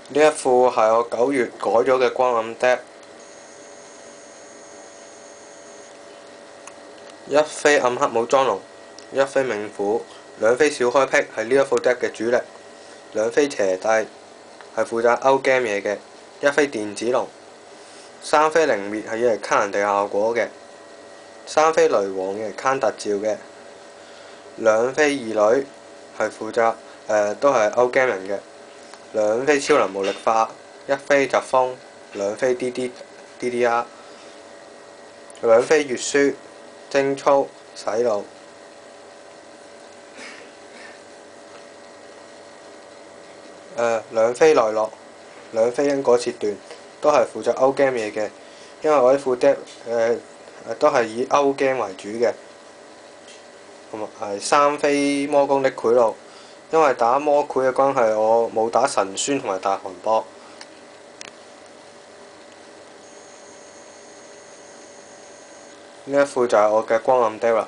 呢一副係我9月改咗嘅光暗 deck，一飛暗黑武裝龍，一飛冥府，兩飛小開闢係呢一副 deck 嘅主力，兩飛邪帝係負責勾 game 嘢嘅，一飛電子龍，三飛靈滅係要嚟卡人哋效果嘅，三飛雷王要嚟卡特照嘅，兩飛二女係負責都係勾 game 人嘅，兩飛超能無力化，一飛疾風，兩飛 DDR， 兩飛月書精操洗腦，兩飛內落，兩飛因果切斷，都係負責勾 game 嘢嘅，因為我呢副 deck 都係以勾 game 為主嘅，同埋係三飛魔宮的賄賂，因為打魔繪嘅關係，我冇打神宣同埋大韓波。呢一副就係我嘅光暗 deck 啦。